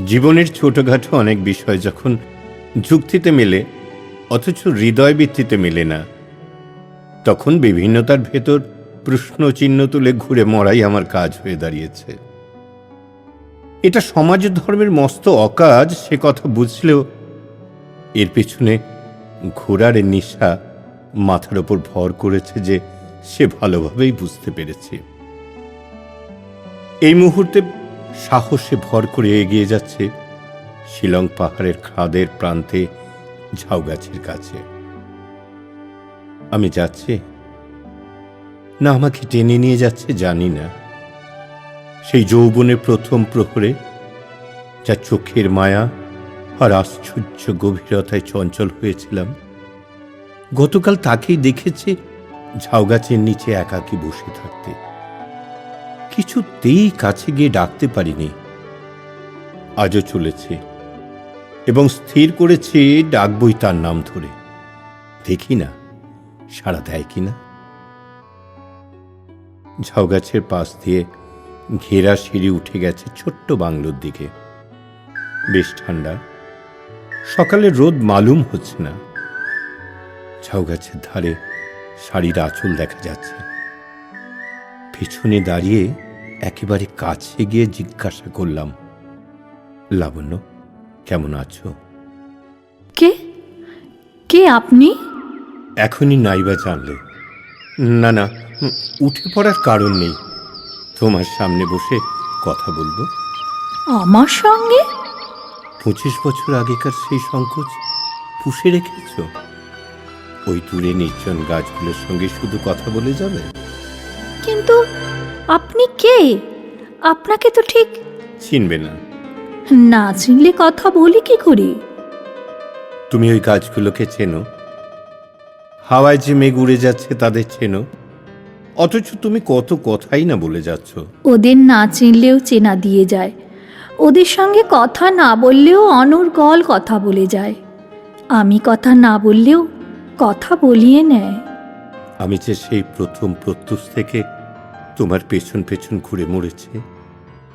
জীবনের ছোটখাটো অনেক বিষয় যখন যুক্তিতে মেলে অথচ হৃদয় ভিত্তিতে মেলে না, তখন বিভিন্নতার ভেতর প্রশ্ন চিহ্ন তুলে ঘুরে মরাই আমার কাজ হয়ে দাঁড়িয়েছে। এটা সমাজ ধর্মের মস্ত অকাজ, সে কথা বুঝলেও এর পেছনে ঘোড়ার নিশা মাথার ওপর ভর করেছে যে সে ভালোভাবেই বুঝতে পেরেছে। এই মুহূর্তে সাহসে ভর করে এগিয়ে যাচ্ছে শিলং পাহাড়ের খাদের প্রান্তে ঝাউগাছের কাছে। আমি যাচ্ছি না আমাকে টেনে নিয়ে যাচ্ছে জানি না। সেই যৌবনের প্রথম প্রহরে যা চোখের মায়া আর আশ্চর্য গভীরতায় চঞ্চল হয়েছিলাম, গতকাল তাকেই দেখেছি ঝাউগাছের নিচে একাকী বসে থাকতে। কিছুতেই কাছে গিয়ে ডাকতে পারিনি। আজও চলেছে এবং স্থির করেছে ডাকবই তার নাম ধরে। দেখি না সাড়া দেয় কিনা। ঝাউগাছের পাশ দিয়ে ঘেরা সিঁড়ি উঠে গেছে ছোট্ট বাংলোর দিকে। বেশ ঠান্ডা, সকালের রোদ মালুম হচ্ছে না। ঝাউগাছের ধারে শাড়ির আঁচল দেখা যাচ্ছে। পেছনে দাঁড়িয়ে একেবারে কাছে গিয়ে জিজ্ঞাসা করলাম, লাবণ্য কেমন আছো? কে কে আপনি? এখনই নাইবা জানলে। না না, উঠে পড়ার কারণ নেই। তোমার সামনে বসে কথা বলবো। আমার সঙ্গে? 25 বছর আগেকার সেই সংকোচ পুষে রেখেছ? ওই দূরে নির্জন গাছগুলোর সঙ্গে শুধু কথা বলে যাবে? কিন্তু আপনি কে? আপনাকে তো ঠিক চিনবে না। না চিনলে কথা বলি কি করে? তুমি ওই গাছগুলোকে চেনো? হাওয়ায় যে মেঘ উড়ে যাচ্ছে তাদের চেনো? অথচ তুমি কত কথাই না বলে যাচ্ছ। ওদের না চিনলেও চেনা দিয়ে যায়। ওদের সঙ্গে কথা না বললেও অনর্গল কথা বলে যায়। আমি কথা না বললেও কথা বলিয়ে নেয়। আমি যে সেই প্রথম প্রত্যুষ থেকে তোমার পেছন পেছন ঘুরে মরেছে,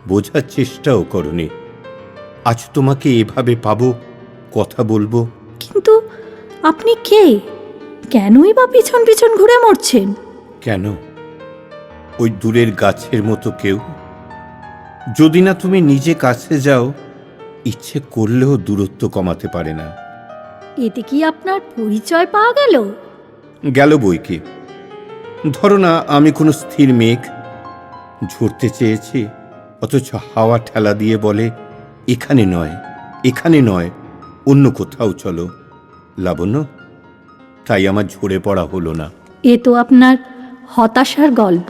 বোঝার চেষ্টাও করনি। আজ তোমাকে এভাবে পাবো, কথা বলবো। কিন্তু আপনি কে? কেনই বা পিছন পিছন ঘুরে মরছেন? কেন? ওই দূরের গাছের মতো কেউ? যদি না তুমি নিজে কাছে যাও, ইচ্ছে করলেও দূরত্ব কমাতে পারে না। এতে কি আপনার পরিচয় পাওয়া গেল? গেল বই কি। ধরো না আমি কোনো স্থির মেঘ, ঝরতে চেয়েছি, অথচ হাওয়া ঠেলা দিয়ে বলে এখানে নয়, এখানে নয়, অন্য কোথাও চলো। লাবণ্য, তাই আমার ঝরে পড়া হলো না। এ তো আপনার হতাশার গল্প।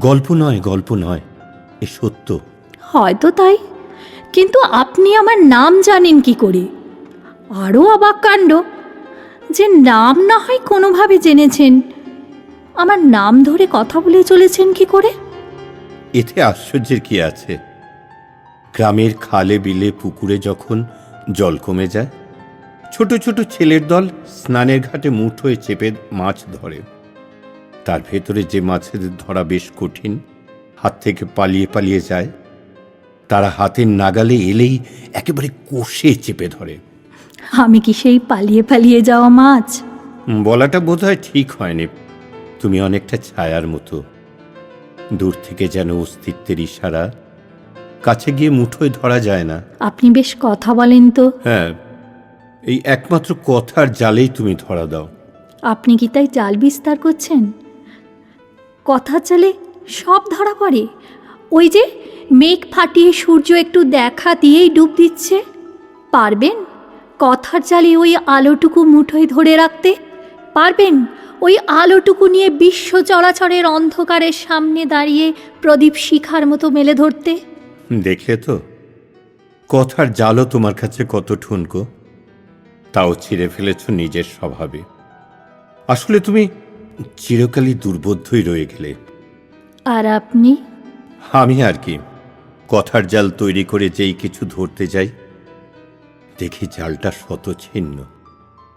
গল্প নয়, গল্প নয়, এ সত্য। হয়তো তাই, কিন্তু আপনি আমার নাম জানেন কি করে? আরও অবাক কাণ্ড যে নাম না হয় কোনোভাবে জেনেছেন, আমার নাম ধরে কথা বলে চলেছেন কি করে? এতে আশ্চর্যের কি আছে? গ্রামের খালে বিলে পুকুরে যখন জল কমে যায়, ছোট ছোট ছেলের দল স্নানের ঘাটে মুঠোয় চেপে মাছ ধরে। তার ভেতরে যে মাছেদের ধরা বেশ কঠিন, হাত থেকে পালিয়ে পালিয়ে যায়, তারা হাতের নাগালে এলেই একেবারে কষে চেপে ধরে। আমি কি সেই পালিয়ে পালিয়ে যাওয়া মাছ? বলাটা বোধহয় ঠিক হয়নি। তুমি অনেকটা ছায়ার মতো, দূর থেকে যেন অস্তিত্বের ইশারা, কাছে গিয়ে মুঠোয় ধরা যায় না। আপনি বেশ কথা বলেন তো। হ্যাঁ, এই একমাত্র কথার জালেই তুমি ধরা দাও। আপনি কি তাই জাল বিস্তার করছেন? কথার জালে সব ধরা পড়ে। ওই যে মেঘ ফাটিয়ে সূর্য একটু দেখা দিয়েই ডুব দিচ্ছে, পারবেন কথার জালে ওই আলোটুকু মুঠোয় ধরে রাখতে? পারবেন ওই আলোটুকু নিয়ে বিশ্ব চরাচরের অন্ধকারের সামনে দাঁড়িয়ে প্রদীপ শিখার মতো মেলে ধরতে? দেখলে তো কথার জালও তোমার কাছে কত ঠুনকো, তাও ছিঁড়ে ফেলেছ নিজের স্বভাবে। আসলে তুমি চিরকালই দুর্বোধ্যই রয়ে গেলে। আর আপনি? আমি আর কি, কথার জাল তৈরি করে যেই কিছু ধরতে যাই, দেখি জালটা শতছিন্ন,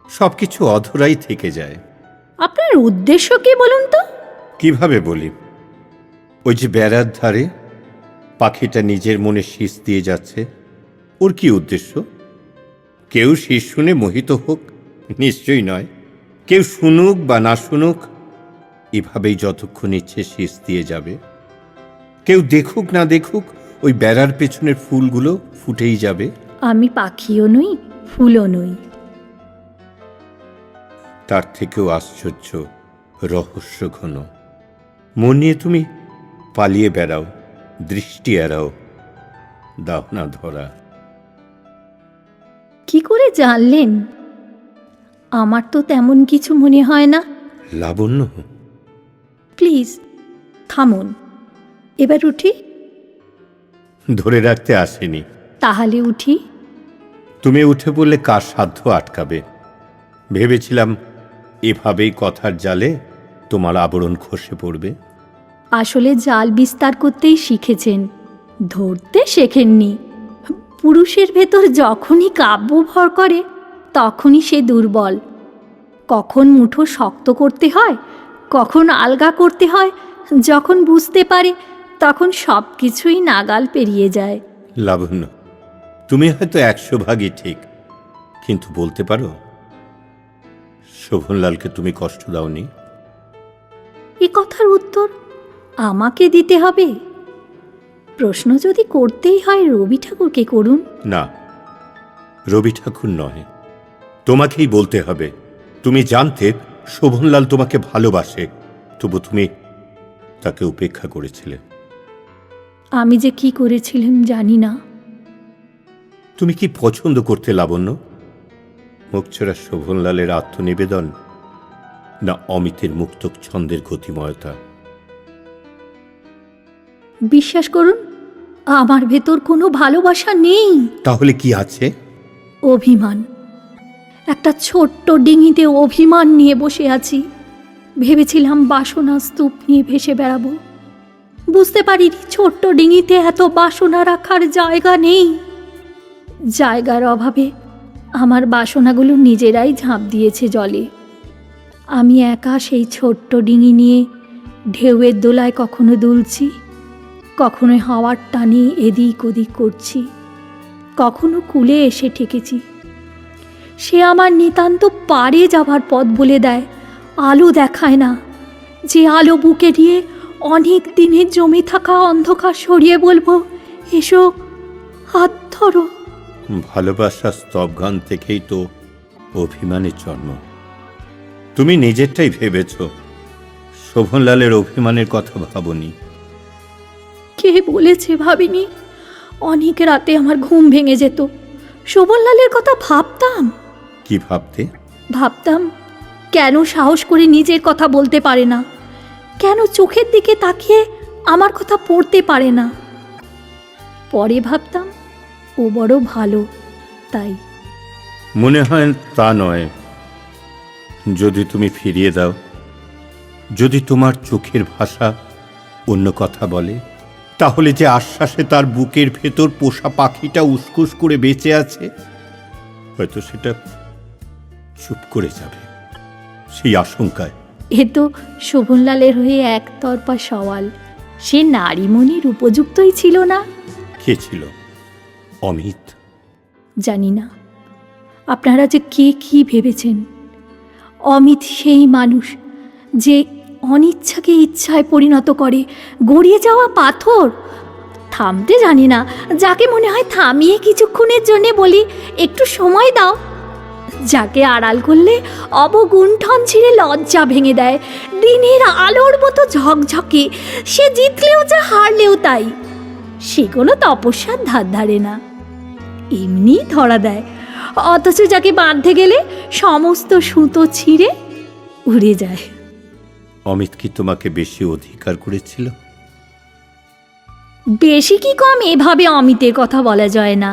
সবকিছু অধরাই থেকে যায়। আপনার উদ্দেশ্য কি বলুন তো? কিভাবে বলি? ওই যে বেড়ার ধারে পাখিটা নিজের মনে শীষ দিয়ে যাচ্ছে, ওর কি উদ্দেশ্য? কেউ শীষ শুনে মোহিত হোক, নিশ্চয়ই নয়। কেউ শুনুক বা না শুনুক, এভাবেই যতক্ষণ ইচ্ছে শীষ দিয়ে যাবে। কেউ দেখুক না দেখুক, ওই বেড়ার পেছনের ফুলগুলো ফুটেই যাবে। আমি পাখিও নই, ফুলও নই। তার থেকেও আশ্চর্য, রহস্য ঘন। মন নিয়ে তুমি পালিয়ে বেড়াও, দৃষ্টি এড়াও, দাও না ধরা। কি করে জানলেন? আমার তো তেমন কিছু মনে হয় না। লাবণ্য, প্লিজ থামুন। এবার উঠি? ধরে রাখতে আসেনি। তাহলে উঠি। তুমি উঠে পড়লে কার সাধ্য আটকাবে? ভেবেছিলাম এভাবেই কথার জালে তোমার আবরণ খসে পড়বে। আসলে জাল বিস্তার করতেই শিখেছেন, ধরতে শেখেননি। পুরুষের ভেতর যখনই কাব্য ভর করে তখনই সে দুর্বল। কখন মুঠো শক্ত করতে হয়, কখন আলগা করতে হয়, যখন বুঝতে পারে তখন সব কিছুই নাগাল পেরিয়ে যায়। লাবণ্য, তুমি হয়তো 100 ভাগই ঠিক, কিন্তু বলতে পারো শোভনলালকে তুমি কষ্ট দাওনি? এ কথার উত্তর আমাকে দিতে হবে? প্রশ্ন যদি করতেই হয় রবি ঠাকুরকে করুন। না, রবি ঠাকুর নয়, তোমাকেই বলতে হবে। তুমি জানতে শোভনলাল তোমাকে ভালোবাসে, তবু তুমি তাকে উপেক্ষা করেছিলে। আমি যে কি করেছিলাম জানি না। তুমি কি পছন্দ করতে লাবণ্য? মুখচোরা শোভনলালের আত্মনিবেদন, না অমিতের মুক্তক ছন্দের গতিময়তা? বিশ্বাস করুন, আমার ভেতর কোনো ভালোবাসা নেই। তাহলে কি আছে? অভিমান। একটা ছোট্ট ডিঙিতে অভিমান নিয়ে বসে আছি। ভেবেছিলাম বাসনা স্তূপ নিয়ে ভেসে বেড়াবো। বুঝতে পারিনি ছোট্ট ডিঙিতে এত বাসনা রাখার জায়গা নেই। জায়গার অভাবে আমার বাসনাগুলো নিজেরাই ঝাঁপ দিয়েছে জলে। আমি একা সেই ছোট্ট ডিঙি নিয়ে ঢেউয়ের দোলায় কখনো দুলছি, কখনো হাওয়ার টানে এদিক ওদিক করছি, কখনো কূলে এসে ঠেকেছি। সে আমার নিতান্ত পারে যাবার পথ বলে দেয়, আলো দেখায় না। যে আলো বুকে নিয়ে অনেক দিনের জমে থাকা অন্ধকার সরিয়ে বলবো, এসো হাত ধরো। ভালোবাসার স্তবগান থেকেই তো অভিমানের জন্ম। তুমি নিজেরটাই ভেবেছ, শোভনলালের অভিমানের কথা ভাবনি। কে বলেছে ভাবিনি? অনেক রাতে আমার ঘুম ভেঙে যেত। শোভনলালের কথা ভাবতাম। কি ভাবতে? ভাবতাম কেন সাহস করে নিজের কথা বলতে পারে না, কেন চোখের দিকে তাকিয়ে আমার কথা পড়তে পারে না। পরে ভাবতাম ও বড় ভালো, তাই। মনে হয় তা নয়। যদি তুমি ফিরিয়ে দাও, যদি তোমার চোখের ভাষা অন্য কথা বলে, তাহলে যে আশ্বাসে তার বুকের ভেতর পোষা পাখিটা উসকুস করে বেঁচে আছে, হয়তো সেটা চুপ করে যাবে, সেই আশঙ্কায়। এ তো শোভনলালের হয়ে একতরফা সওয়াল। সে নারীমণির উপযুক্তই ছিল না। কে ছিল? অমিত? জানি না আপনারা যে কে কি ভেবেছেন। অমিত সেই মানুষ যে অনিচ্ছাকে ইচ্ছায় পরিণত করে, গড়িয়ে যাওয়া পাথর। থামতে জানি না, যাকে মনে হয় থামিয়ে কিছুক্ষণের জন্য বলি একটু সময় দাও, যাকে আড়াল করলে অবগুণ্ঠন ছিঁড়ে লজ্জা ভেঙে দেয়, দিনের আলোর মতো ঝকঝকে, সে জিতলেও যা হারলেও তাই। সে কোনো তপস্যার ধার ধারে না, এমনি ধরা দেয়। অথচ যাকে বাঁধতে গেলে সমস্ত সুতো ছিঁড়ে উড়ে যায়। অমিত কি তোমাকে বেশি অধিকার করেছিল? বেশি কি কম এভাবে অমিতের কথা বলা যায় না।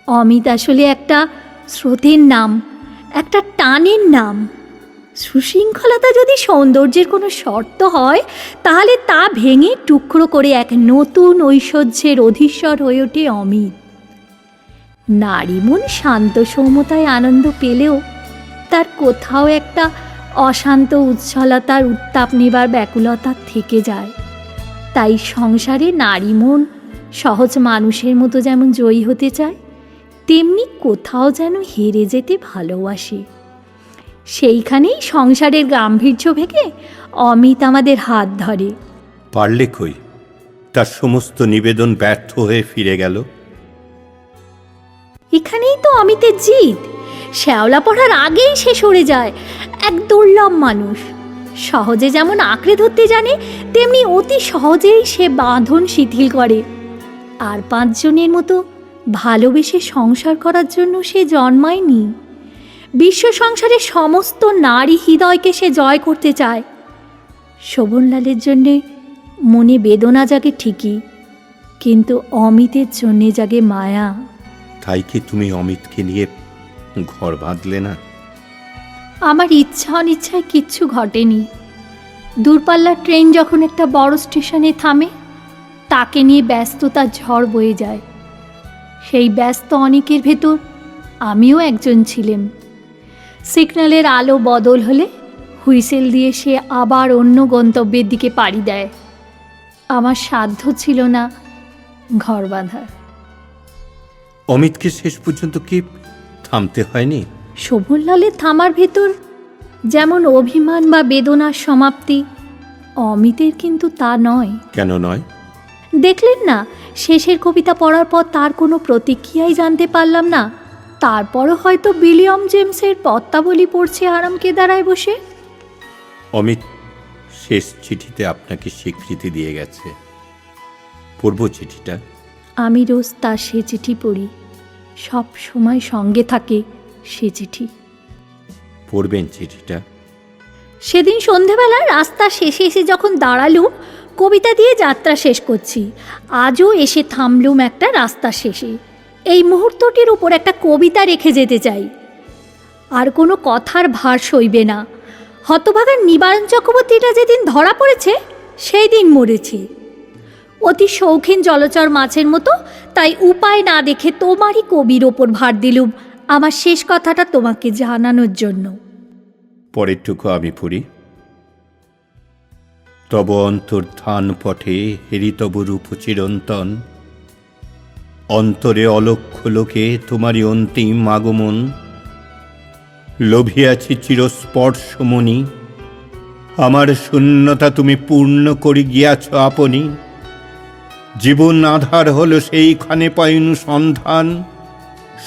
অমিত আসলে একটা স্রোতের নাম, একটা টানের নাম। সুশৃঙ্খলতা যদি সৌন্দর্যের কোনো শর্ত হয়, তাহলে তা ভেঙে টুকরো করে এক নতুন ঐশ্বর্যের অধীশ্বর হয়ে ওঠে অমিত। নারী মন শান্ত সৌম্যতায় আনন্দ পেলেও তার কোথাও একটা অশান্ত উচ্ছলতার উত্তাপ নেবার ব্যাকুলতা থেকে যায়। তাই সংসারে নারী মন সহজ মানুষের মতো যেমন জয়ী হতে চায়, তেমনি কোথাও যেন হেরে যেতে ভালোবাসে। সেইখানেই সংসারের গাম্ভীর্য ভেঙে অমিত আমাদের হাত ধরে। পারলে কই, তার সমস্ত নিবেদন ব্যর্থ হয়ে ফিরে গেল। এখানেই তো অমিতের জিদ। শ্যাওলা পড়ার আগেই সে সরে যায়। এক দুর্লভ মানুষ। সহজে যেমন আঁকড়ে ধরতে জানে, তেমনি অতি সহজেই সে বাঁধন শিথিল করে। আর 5 জনের মতো ভালোবেসে সংসার করার জন্য সে জন্মায়নি। বিশ্ব সংসারের সমস্ত নারী হৃদয়কে সে জয় করতে চায়। শোভনলালের জন্যে মনে বেদনা জাগে ঠিকই, কিন্তু অমিতের জন্যে জাগে মায়া। তাই কি তুমি অমিতকে নিয়ে ঘর বাঁধলে না? আমার ইচ্ছা অনিচ্ছায় কিচ্ছু ঘটেনি। দূরপাল্লার ট্রেন যখন একটা বড় স্টেশনে থামে, তাকে নিয়ে ব্যস্ততার ঝড় বয়ে যায়। সেই ব্যস্ত অনেকের ভেতর আমিও একজন ছিলাম। সিগন্যালের আলো বদল হলে হুইসেল দিয়ে সে আবার অন্য গন্তব্যের দিকে পাড়ি দেয়। আমার সাধ্য ছিল না ঘর বাঁধার। অমিতকে শেষ পর্যন্ত কি থামতে হয়নি? শোভনলালের থামার ভেতর যেমন অভিমান বা বেদনার সমাপ্তি, অমিতের কিন্তু তা নয়। কেন নয়? দেখলেন না, শেষের কবিতা পড়ার পর তার কোনো প্রতিক্রিয়াই জানতে পারলাম না। তারপরও হয়তো বিলিয়ম জেমসের পত্তাবলী পড়ছে আরামকেদারায় বসে। অমিত শেষ চিঠিতে আপনাকে স্বীকৃতি দিয়ে গেছে। পড়ব চিঠিটা? আমি রোজ তার সে চিঠি পড়ি। সব সময় সঙ্গে থাকে সে চিঠি। পড়বেন চিঠিটা? সেদিন সন্ধেবেলা রাস্তা শেষে এসে যখন দাঁড়ালুম, কবিতা দিয়ে যাত্রা শেষ করছি, আজও এসে থামলুম একটা রাস্তার শেষে। এই মুহূর্তটির উপর একটা কবিতা রেখে যেতে চাই। আর কোনো কথার ভার সইবে না। হতভাগার নিবারণ চক্রবর্তীটা যেদিন ধরা পড়েছে, সেই দিন মরেছি। অতি শৌখিন জলচর মাছের মতো, তাই উপায় না দেখে তোমারই কবির ওপর ভার দিলুম আমার শেষ কথাটা তোমাকে জানানোর জন্য। পরেরটুকু আমি পড়ি। তব অন্তর্ধান পটে হেরি তব রূপ চিরন্তন, অন্তরে অলক্ষ লোকে তোমারই অন্তিম আগমন। লোভিয়াছি চিরস্পর্শমণি, আমার শূন্যতা তুমি পূর্ণ করি গিয়াছ আপনি। জীবন আধার হলো সেইখানে পাইনু সন্ধান,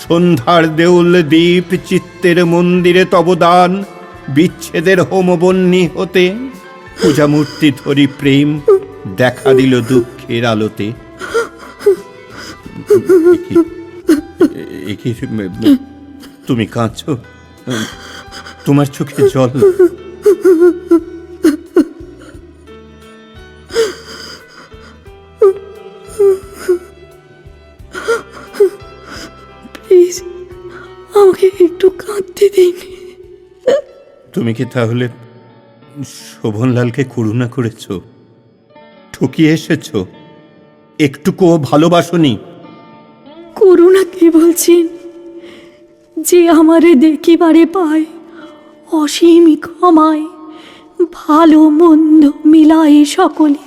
সন্ধ্যার দেউল দ্বীপ চিত্তের মন্দিরে তব দান। বিচ্ছেদের হোমবন্যী হতে পূজামূর্তি ধরি প্রেম দেখা দিল দুঃখের আলোতে। তুমি কাঁদছো? তোমার চোখে জল? প্লিজ আমাকে একটু কাঁদতে দিন। তুমি কি তাহলে শোভনলালকে করুণা করেছ? ঠকিয়ে এসেছ? একটুকুও ভালোবাসনি? করুণা কি বলছেন? যে আমারে দেখিবারে পায় অসীম ক্ষমায়, ভালো মন্দ মিলায় সকলে,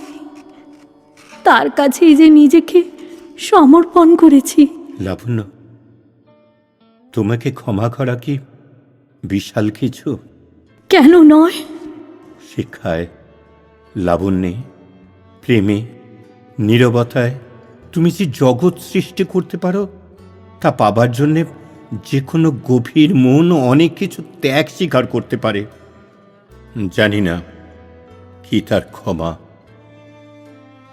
তার কাছেই যে নিজেকে সমর্পণ করেছি। লাবণ্য, তোমাকে ক্ষমা করা কি বিশাল কিছু? কেন নয়? শিক্ষায়, লাবণ্যে, প্রেমে, নীরবতায় তুমি যে জগৎ সৃষ্টি করতে পারো, তা পাবার জন্যে যে কোনো গভীর মন অনেক কিছু ত্যাগ স্বীকার করতে পারে। জানি না কি তার ক্ষমা,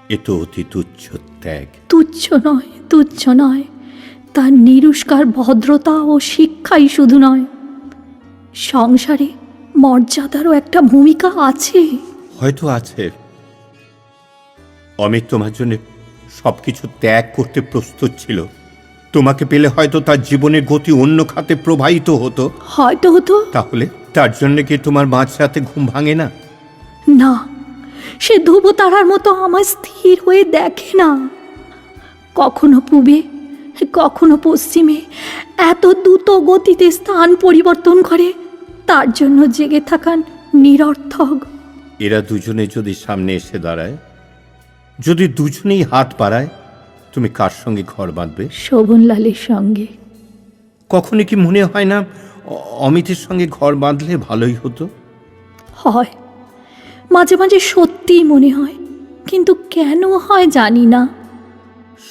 এ তো অতি তুচ্ছ ত্যাগ। তুচ্ছ নয়, তুচ্ছ নয়। তার নিরুষ্কার ভদ্রতা ও শিক্ষাই শুধু নয়, সংসারে মর্যাদারও একটা ভূমিকা আছে। হয়তো আছে। অমিত তোমার জন্য সবকিছু ত্যাগ করতে প্রস্তুত ছিল। তোমাকে পেলে হয়তো তার জীবনের গতি অন্য খাতে প্রবাহিত হতো। হয়তো হতো। তাহলে তার জন্য কি তোমার মাঝরাতে ঘুম ভাঙে না? না, সে ধ্রুব তারার মতো আমার স্থির হয়ে দেখে না। কখনো পূবে, কখনো পশ্চিমে এত দ্রুত গতিতে স্থান পরিবর্তন করে, তার জন্য জেগে থাকান নিরর্থক। এরা দুজনে যদি সামনে এসে দাঁড়ায়, যদি দুজনেই হাত বাড়ায়, তুমি কার সঙ্গে ঘর বাঁধবে? শোভনলালের সঙ্গে। কখনো কি মনে হয় না অমিতের সঙ্গে ঘর বাঁধলে ভালোই হতো? হয়, মাঝে মাঝে সত্যিই মনে হয়, কিন্তু কেন হয় জানি না।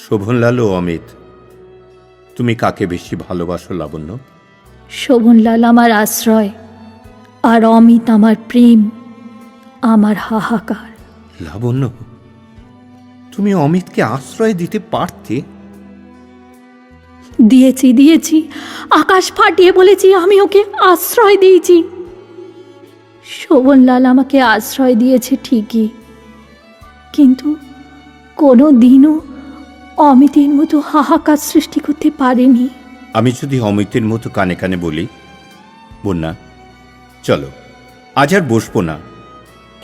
শোভনলাল ও অমিত, তুমি কাকে বেশি ভালোবাসো লাবণ্য? শোভনলাল আমার আশ্রয়, আর অমিত আমার প্রেম, আমার হাহাকার। লাবণ্য, তুমি অমিতকে আশ্রয় দিতে পারতে। দিয়েছি, আকাশ ফাটিয়ে বলেছি আমি ওকে আশ্রয় দিয়েছি। শোভনলাল আমাকে আশ্রয় দিয়েছে ঠিকই, কিন্তু কোনো দিনও অমিতের মতো হাহাকার সৃষ্টি করতে পারেনি। আমি যদি অমিতের মতো কানে কানে বলি, বন্যা চলো আজ আর বসবো না,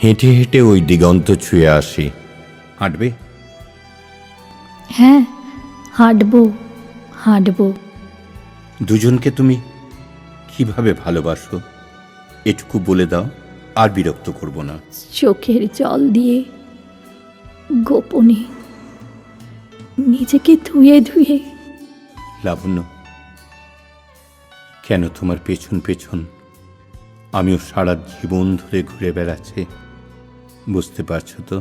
হেঁটে হেঁটে ওই দিগন্ত ছুঁয়ে আসি, হাঁটবে? হ্যাঁ, হাঁটবো। দুজনকে তুমি কিভাবে ভালোবাসো এটুকু বলে দাও, আর বিরক্ত করব না। চোখের জল দিয়ে গোপনে নিজেকে ধুয়ে ধুয়ে। লাবণ্য, কেন তোমার পেছন পেছন আমিও সারা জীবন ধরে ঘুরে বেড়াচ্ছি, বুঝতে পারছো তো?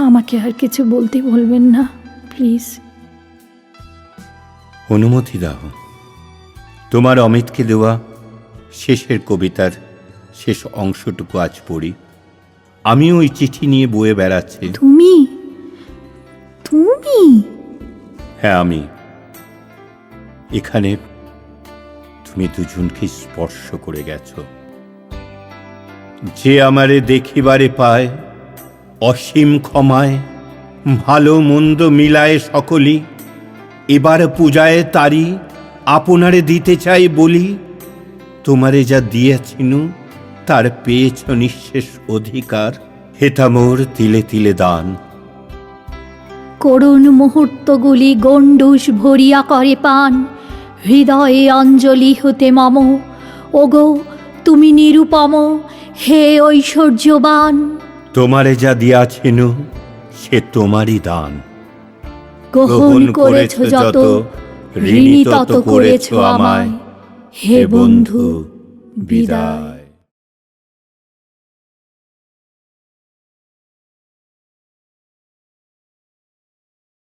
আমাকে আর কিছু বলতে বলবেন না প্লিজ। অনুমতি দাও, তোমার অমিতকে দেওয়া শেষের কবিতার শেষ অংশটুকু আজ পড়ি। আমি ওই চিঠি নিয়ে বয়ে বেড়াচ্ছি। তুমি? হ্যাঁ, আমি। এখানে তুমি দুজনকে স্পর্শ করে গেছো। যে আমারে দেখিবারে পায় অসীম ক্ষমায়, ভালো মন্দ মিলায় সকলি, এবার পূজায় তারি আপনারে দিতে চাই বলি, তোমারে যা দিয়েছিনু তার পেয়েছ নিঃশেষ অধিকার, হেতা মোর তিলে তিলে দান। করুণ মুহূর্তগুলি গণ্ডূষ ভরিয়া করে পান, হৃদয়ে অঞ্জলি হতে মম, ওগো তুমি নিরুপম, হে ঐশ্বর্যবান। তোমারে যা দিয়াছিনু সে তোমারই দান, গ্রহণ করেছ যত, ঋণী তত করেছ আমায়, হে বন্ধু বিদায়।